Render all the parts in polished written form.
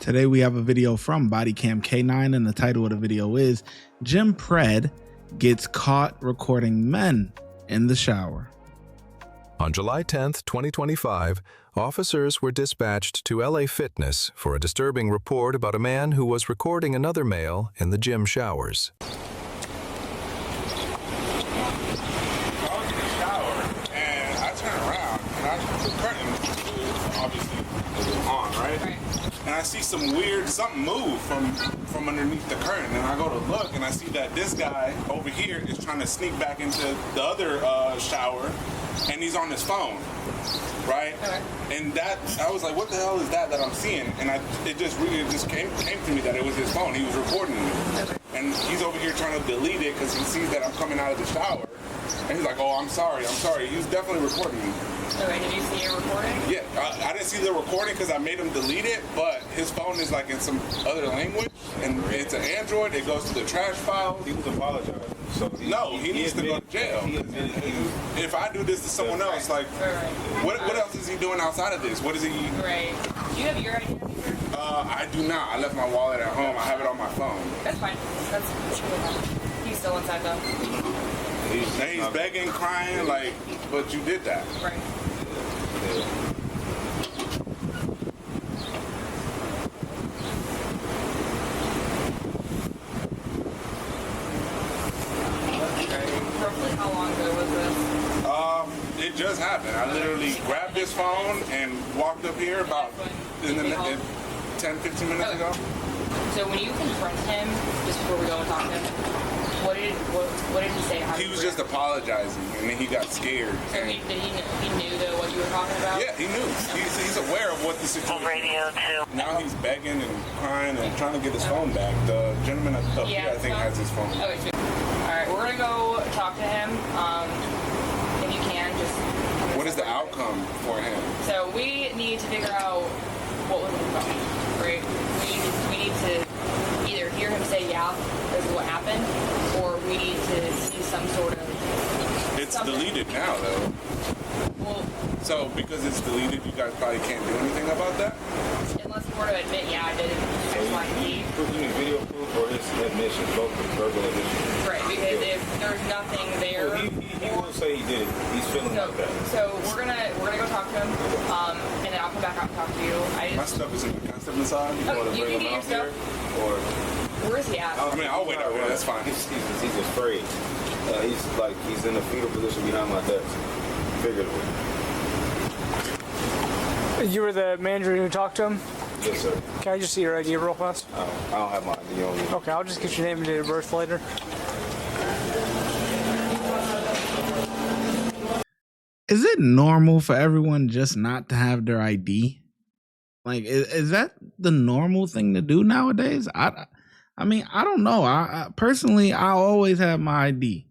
Today we have a video from Bodycam K9 and the title of the video is Gym Pred Gets Caught Recording Men in the Shower. On July 10th, 2025, officers were dispatched to LA Fitness for a disturbing report about a man who was recording another male in the gym showers. I was in the shower and I turned around and the curtain obviously was on, right? And I see something move from underneath the curtain, and I go to look and I see that this guy over here is trying to sneak back into the other shower, and he's on his phone, right? And that I was like, what the hell is that I'm seeing? And it just came to me that it was his phone. He was recording me, and he's over here trying to delete it because he sees that I'm coming out of the shower, and he's like, oh, I'm sorry. He's definitely recording me. Okay, did you see it recording? Yeah, I didn't see the recording because I made him delete it, but his phone is like in some other language, and it's an Android. It goes to the trash file. He was apologizing. So he needs to go to jail. If I do this to someone else, like, what else is he doing outside of this? What is he? Right. Do you have your ID? I do not. I left my wallet at home. I have it on my phone. That's fine. That's really fine. He's still inside though. He's begging, crying, like, but you did that. Right. Roughly how long ago was this? It just happened. I literally grabbed his phone and walked up here about 10-15 minutes ago. So when you confront him, just before we go and talk to him, what did he say? He was just apologizing, and then he got scared. So he knew though what you were talking about? Yeah, he knew. He's aware of what the situation is. Now he's begging and crying and trying to get his phone back. The gentleman up here, I think, has his phone. Okay, sweet. All right, we're gonna go talk to him. If you can, just. What is the outcome for him? So we need to figure out what was going on, right? We need to either hear him say, "Yeah, this is what happened," or we need to see some sort of. It's deleted now, though. Well. So because it's deleted, you guys probably can't do anything about that. Unless you were to admit, yeah, I did it. You need video proof or his admission, both verbal admission. Right, because if there's nothing there. Well, he will say he did it. He's feeling like that. So we're gonna go talk to him, and then I'll come back out and talk to you. My stuff is in the step inside. You want to you bring can him get your out stuff. here, or? Where is he at? I mean, I'll wait out here. That's fine. He's afraid. He's in a fetal position behind my desk, figuratively. You were the manager who talked to him? Yes, sir. Can I just see your ID real fast? I don't have my ID on me. Okay, I'll just get your name and date of birth later. Is it normal for everyone just not to have their ID? Like, is that the normal thing to do nowadays? I mean, I don't know. I personally, I always have my ID.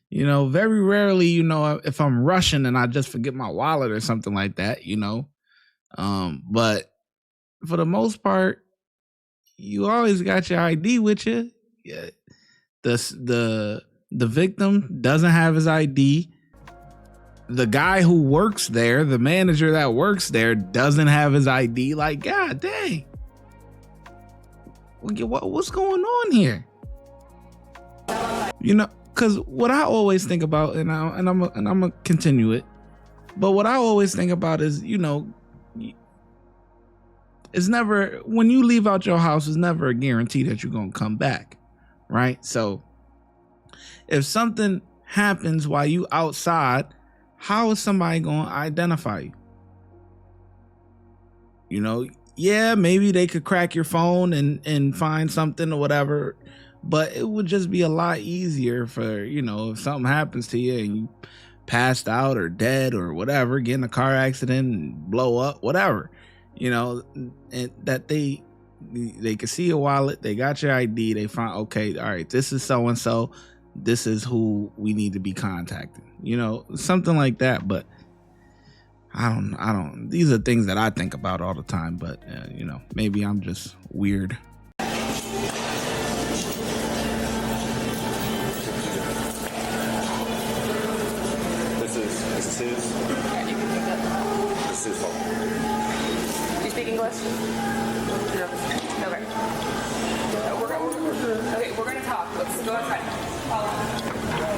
You know, very rarely, you know, if I'm rushing and I just forget my wallet or something like that, you know. But for the most part, you always got your ID with you. Yeah. The victim doesn't have his ID. The guy who works there, the manager that works there, doesn't have his ID. Like, God dang. What's going on here? You know, because what I always think about, and I'm gonna continue it, but what I always think about is, you know, it's never, when you leave out your house, it's never a guarantee that you're gonna come back, right? So if something happens while you outside, how is somebody gonna identify you? You know, yeah, maybe they could crack your phone and find something or whatever, but it would just be a lot easier for, you know, if something happens to you and you passed out or dead or whatever, get in a car accident and blow up, whatever, you know, and that they can see your wallet, they got your ID, they find, okay, all right, this is so and so, this is who we need to be contacting, you know, something like that. But I don't, these are things that I think about all the time, but you know, maybe I'm just weird. This is his. This is his phone. Do you speak English?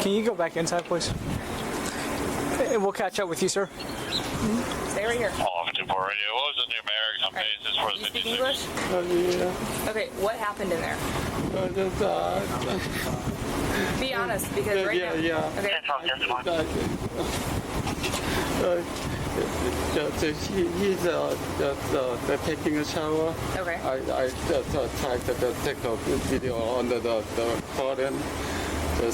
Can you go back inside, please? And we'll catch up with you, sir. Stay right here. Long 24 radio. What was the numeric on basis for You the speak 56? English? Okay, what happened in there? Be honest, because right now. Okay. He's taking a shower. Okay. I tried to take a video on the curtain. He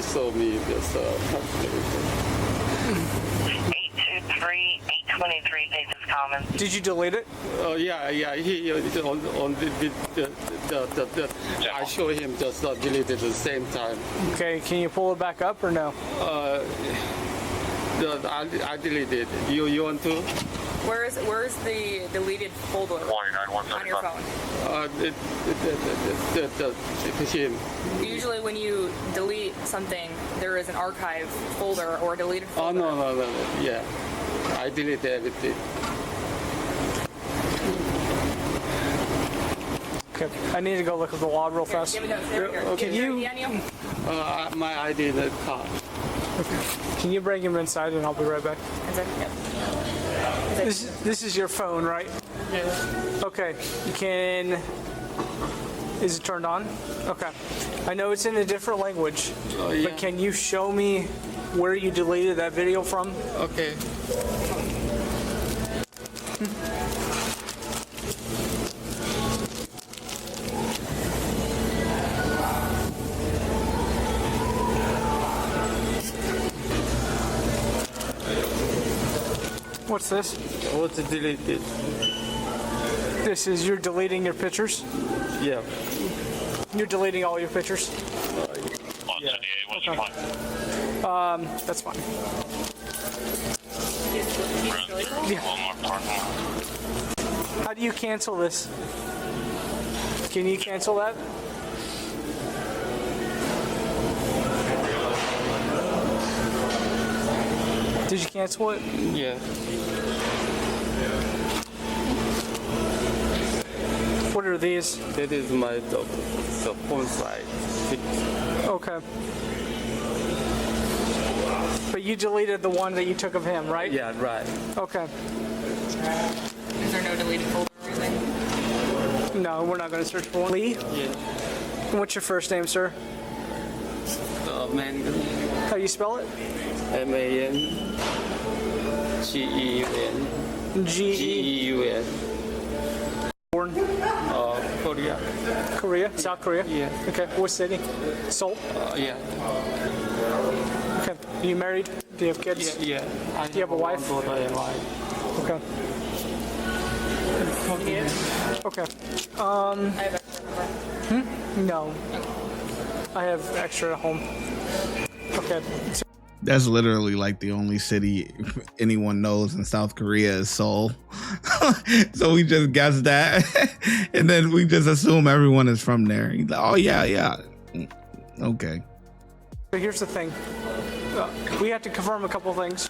saw me this. 823, 823 pages common. Did you delete it? Yeah. He on the I show him just deleted at the same time. Okay, can you pull it back up or no? I deleted. You want to? Where's the deleted folder 49, on your phone? Him. Usually when you delete something, there is an archive folder or a deleted Oh folder. no. Yeah, I deleted everything. Okay, I need to go look at the log real fast. Give me those. There, here. Okay, Give me you- your ID on you. My ID in the car. Can you bring him inside and I'll be right back? Is it? Yep. This is your phone, right? Yeah. Okay, is it turned on? Okay. I know it's in a different language, Yeah. but can you show me where you deleted that video from? Okay. What's this? What's deleted? This is you're deleting your pictures? Yeah. You're deleting all your pictures? 178, what's your plan? That's fine. One more parking lot. How do you cancel this? Can you cancel that? Did you cancel it? Yeah. What are these? That is my the phone side. Okay. But you deleted the one that you took of him, right? Yeah, right. Okay. Is there no deleted folder or anything? No, we're not going to search for one. Lee? Yeah. What's your first name, sir? Man, How do you spell it? MANGEUN. G-E. GEUN. Born Korea. Korea? South Korea? Yeah. Okay. What city? Seoul? Yeah. Okay. Are you married? Do you have kids? Yeah. Do you have a wife? Daughter and wife. Okay. Okay. I have extra number. No. I have extra at home. Okay. That's literally like the only city anyone knows in South Korea is Seoul. So we just guess that. And then we just assume everyone is from there. He's like, oh, yeah. Okay. So here's the thing. We have to confirm a couple things.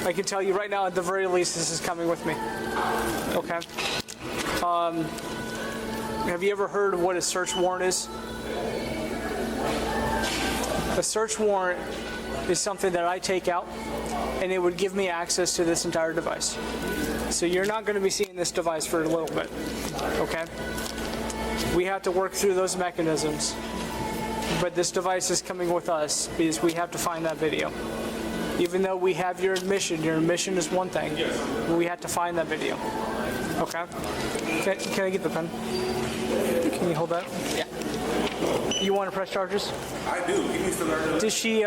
I can tell you right now, at the very least, this is coming with me. Okay. Have you ever heard of what a search warrant is? A search warrant is something that I take out, and it would give me access to this entire device. So you're not going to be seeing this device for a little bit, okay? We have to work through those mechanisms. But this device is coming with us because we have to find that video. Even though we have your admission is one thing. We have to find that video. Okay? Can I get the pen? Can you hold that? Yeah. You want to press charges? I do. Give me some other. Did she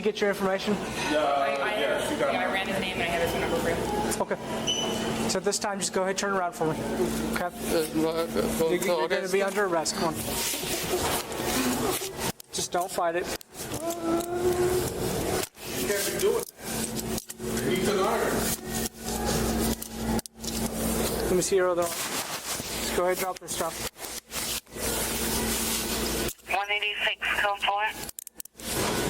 get your information? I ran his name and I have his phone number for you. Okay. So this time, just go ahead, turn around for me. Okay? You're going to be under arrest. Come on. Just don't fight it. You can't do it. He's an iron. Let me see your other arm. Just go ahead and drop this stuff. 186, come for it.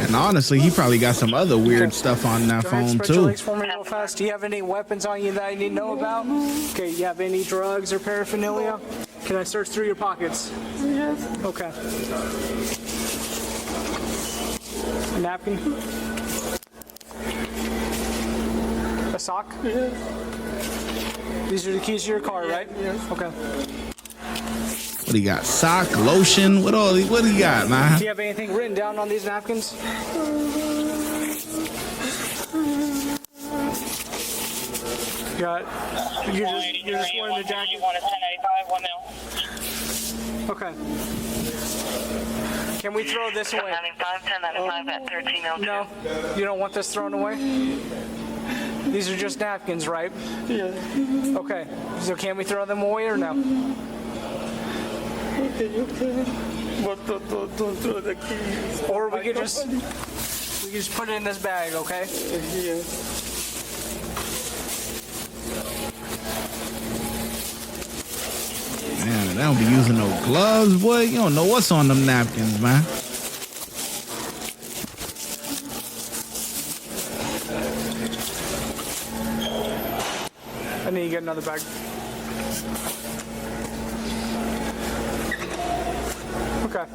And honestly, he probably got some other weird stuff on that Go ahead, phone spread your too. legs for me real fast. Do you have any weapons on you that I need to know about? Okay, you have any drugs or paraphernalia? Can I search through your pockets? Yes. Okay. A napkin? A sock? These are the keys to your car, right? Yes. Okay. What do you got? Sock, lotion? What do you got, man? Do you have anything written down on these napkins? You're just wearing the jacket? You want a 1095, 1 mil. Okay. Can we throw this away? 1095 at 1302. No, you don't want this thrown away? These are just napkins, right? Yeah. Okay, so can we throw them away or no? Okay, you can. But don't throw the keys. Or we could just put it in this bag, okay? Yeah. Man, they don't be using no gloves, boy. You don't know what's on them napkins, man. I need to get another bag. Okay.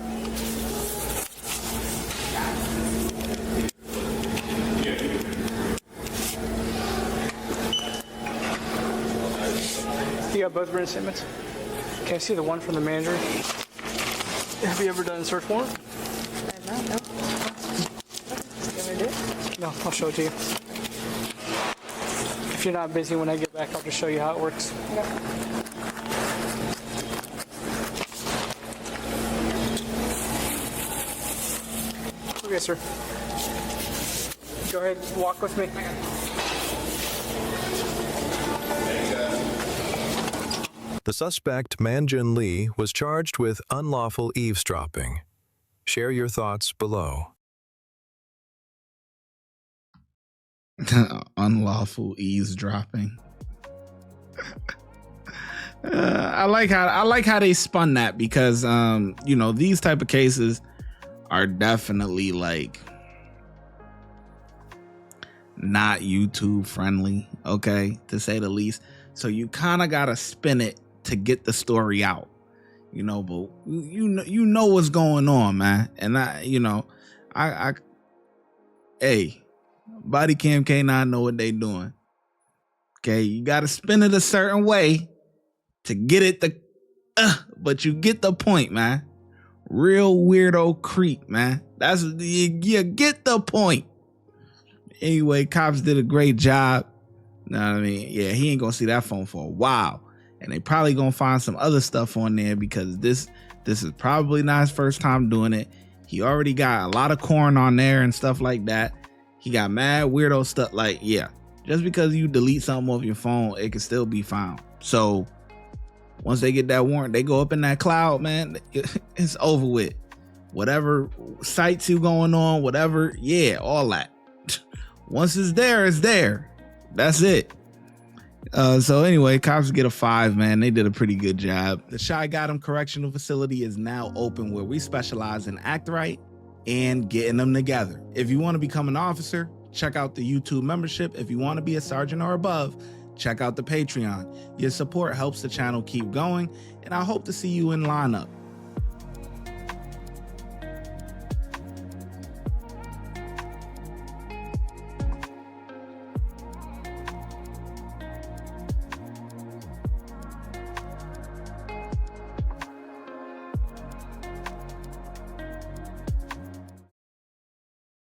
You got both written statements? Can I see the one from the manager? Have you ever done a search warrant? No, I'll show it to you. If you're not busy when I get back, I'll just show you how it works. Okay, sir. Go ahead, walk with me. The suspect, Manjin Lee, was charged with unlawful eavesdropping. Share your thoughts below. Unlawful eavesdropping. I like how they spun that because you know, these type of cases are definitely like not YouTube friendly, okay, to say the least. So you kind of gotta spin it to get the story out, you know. But you know what's going on, man. And I hey, body cam K9 know what they doing. Okay, you gotta spin it a certain way to get it but you get the point, man. Real weirdo creep, man. That's you get the point. Anyway, cops did a great job. Know what I mean? Yeah, he ain't gonna see that phone for a while. And they probably gonna find some other stuff on there because this is probably not his first time doing it. He already got a lot of corn on there and stuff like that. He got mad weirdo stuff. Like, yeah, just because you delete something off your phone, it can still be found. So once they get that warrant, they go up in that cloud, man. It's over with. Whatever sites you going on, whatever, yeah, all that. Once it's there, it's there. That's it. So anyway, cops get a 5, man. They did a pretty good job. The ShyGotEm Correctional Facility is now open, where we specialize in act right and getting them together. If you want to become an officer, check out the YouTube membership. If you want to be a sergeant or above, check out the Patreon. Your support helps the channel keep going, and I hope to see you in lineup.